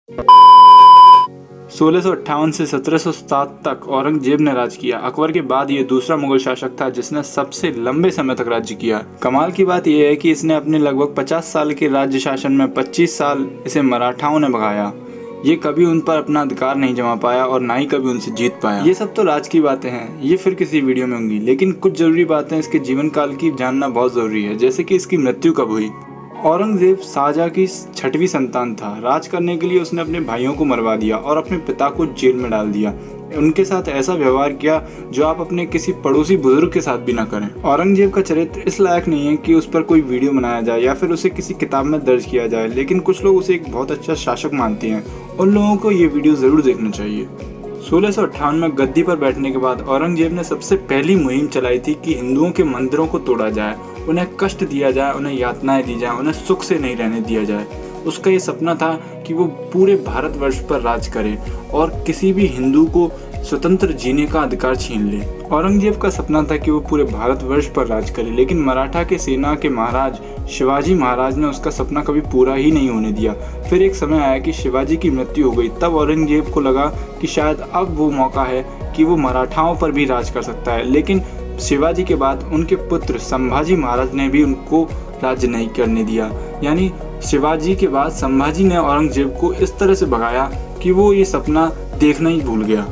1658 से 1707 तक औरंगजेब ने राज किया। अकबर के बाद ये दूसरा मुगल शासक था जिसने सबसे लंबे समय तक राज्य किया। कमाल की बात यह है कि इसने अपने लगभग 50 साल के राज्य शासन में 25 साल इसे मराठाओं ने भगाया। ये कभी उन पर अपना अधिकार नहीं जमा पाया और ना ही कभी उनसे जीत पाया। ये सब तो राज की बातें हैं, ये फिर किसी वीडियो में होंगी, लेकिन कुछ जरूरी बातें इसके जीवन काल की जानना बहुत जरूरी है, जैसे कि इसकी मृत्यु कब हुई। औरंगजेब शाहजहां की 6वीं संतान था। राज करने के लिए उसने अपने भाइयों को मरवा दिया और अपने पिता को जेल में डाल दिया। उनके साथ ऐसा व्यवहार किया जो आप अपने किसी पड़ोसी बुजुर्ग के साथ भी ना करें। औरंगजेब का चरित्र इस लायक नहीं है कि उस पर कोई वीडियो बनाया जाए या फिर उसे किसी किताब में दर्ज किया जाए, लेकिन कुछ लोग उसे एक बहुत अच्छा शासक मानते हैं। उन लोगों को ये वीडियो जरूर देखना चाहिए। 1658 में गद्दी पर बैठने के बाद औरंगजेब ने सबसे पहली मुहिम चलाई थी कि हिंदुओं के मंदिरों को तोड़ा जाए, उन्हें कष्ट दिया जाए, उन्हें यातनाएं दी जाए, उन्हें सुख से नहीं रहने दिया जाए। उसका ये सपना था कि वो पूरे भारतवर्ष पर राज करे और किसी भी हिंदू को स्वतंत्र जीने का अधिकार छीन ले। औरंगजेब का सपना था कि वो पूरे भारतवर्ष पर राज करे, लेकिन मराठा के सेना के महाराज शिवाजी महाराज ने उसका सपना कभी पूरा ही नहीं होने दिया। फिर एक समय आया कि शिवाजी की मृत्यु हो गई। तब औरंगजेब को लगा कि शायद अब वो मौका है कि वो मराठाओं पर भी राज कर सकता है, लेकिन शिवाजी के बाद उनके पुत्र संभाजी महाराज ने भी उनको राज्य नहीं करने दिया। यानी शिवाजी के बाद संभाजी ने औरंगजेब को इस तरह से भगाया कि वो ये सपना देखना ही भूल गया।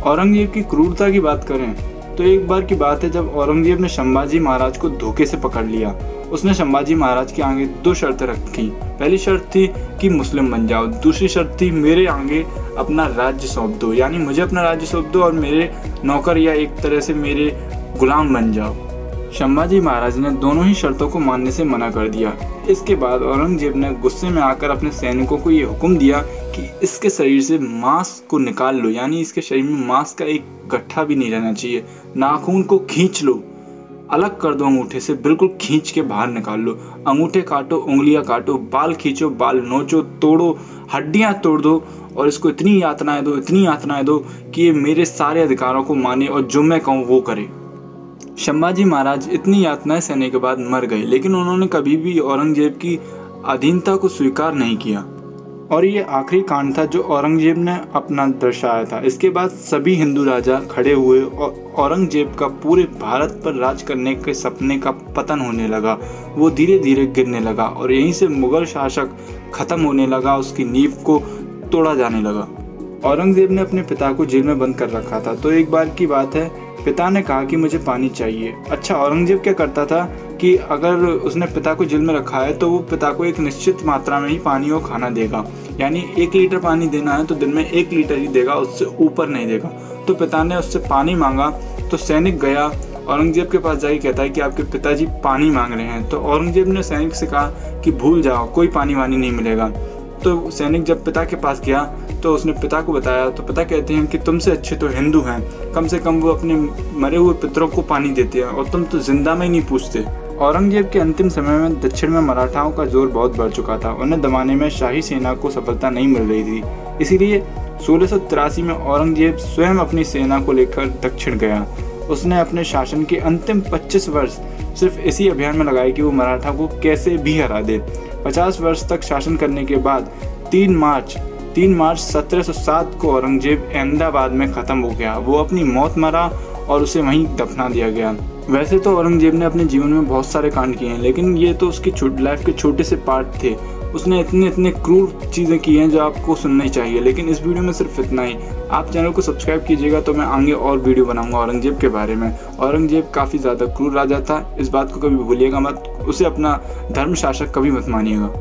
औरंगजेब की क्रूरता की बात करें तो एक बार की बात है जब औरंगजेब ने संभाजी महाराज को धोखे से पकड़ लिया। उसने संभाजी महाराज के आगे 2 शर्तें रखी। पहली शर्त थी कि मुस्लिम बन जाओ, दूसरी शर्त थी मेरे आगे अपना राज्य सौंप दो, यानी मुझे अपना राज्य सौंप दो और मेरे नौकर या एक तरह से मेरे गुलाम बन जाओ। संभाजी महाराज ने दोनों ही शर्तों को मानने से मना कर दिया। इसके बाद औरंगजेब ने गुस्से में आकर अपने सैनिकों को ये हुक्म दिया कि इसके शरीर से मांस को निकाल लो, यानी इसके शरीर में मांस का एक गट्ठा भी नहीं रहना चाहिए। नाखून को खींच लो, अलग कर दो, अंगूठे से बिल्कुल खींच के बाहर निकाल लो। अंगूठे काटो, उंगलियां काटो, बाल खींचो, बाल नोचो, तोड़ो, हड्डियां तोड़ दो और इसको इतनी यातनाएं दो, इतनी यातनाएं दो कि ये मेरे सारे अधिकारों को माने और जो मैं कहूँ वो करे। संभाजी महाराज इतनी यातनाएं सहने के बाद मर गए, लेकिन उन्होंने कभी भी औरंगजेब की अधीनता को स्वीकार नहीं किया और ये आखिरी कांड था जो औरंगजेब ने अपना दर्शाया था। इसके बाद सभी हिंदू राजा खड़े हुए और औरंगजेब का पूरे भारत पर राज करने के सपने का पतन होने लगा। वो धीरे धीरे गिरने लगा और यहीं से मुगल शासक खत्म होने लगा, उसकी नींव को तोड़ा जाने लगा। औरंगजेब ने अपने पिता को जेल में बंद कर रखा था। तो एक बार की बात है, पिता ने कहा कि मुझे पानी चाहिए। अच्छा, औरंगजेब क्या करता था कि अगर उसने पिता को जेल में रखा है तो वो पिता को एक निश्चित मात्रा में ही पानी और खाना देगा, यानी 1 लीटर पानी देना है तो दिन में 1 लीटर ही देगा, उससे ऊपर नहीं देगा। तो पिता ने उससे पानी मांगा तो सैनिक गया औरंगजेब के पास जाके कहता है कि आपके पिताजी पानी मांग रहे हैं। तो औरंगजेब ने सैनिक से कहा कि भूल जाओ, कोई पानी वानी नहीं मिलेगा। तो सैनिक जब पिता के पास गया तो उसने पिता को बताया, तो पिता कहते हैं कि तुमसे अच्छे तो हिंदू हैं, कम से कम वो अपने मरे हुए पितरों को पानी देते हैं और तुम तो जिंदा में ही नहीं पूछते। औरंगजेब के अंतिम समय में दक्षिण में मराठाओं का जोर बहुत बढ़ चुका था। उन्हें दबाने में शाही सेना को सफलता नहीं मिल रही थी। इसीलिए 1683 में औरंगजेब स्वयं अपनी सेना को लेकर दक्षिण गया। उसने अपने शासन के अंतिम 25 वर्ष सिर्फ इसी अभियान में लगाए कि वो मराठा को कैसे भी हरा दे। 50 वर्ष तक शासन करने के बाद 3 मार्च 1707 को औरंगजेब अहमदाबाद में खत्म हो गया। वो अपनी मौत मरा और उसे वहीं दफना दिया गया। वैसे तो औरंगजेब ने अपने जीवन में बहुत सारे कांड किए हैं, लेकिन ये तो उसकी लाइफ के छोटे से पार्ट थे। उसने इतने क्रूर चीज़ें की हैं जो आपको सुननी चाहिए, लेकिन इस वीडियो में सिर्फ इतना ही। आप चैनल को सब्सक्राइब कीजिएगा तो मैं आगे और वीडियो बनाऊंगा औरंगजेब के बारे में। औरंगजेब काफ़ी ज़्यादा क्रूर राजा था, इस बात को कभी भूलिएगा मत। उसे अपना धर्म शासक कभी मत मानिएगा।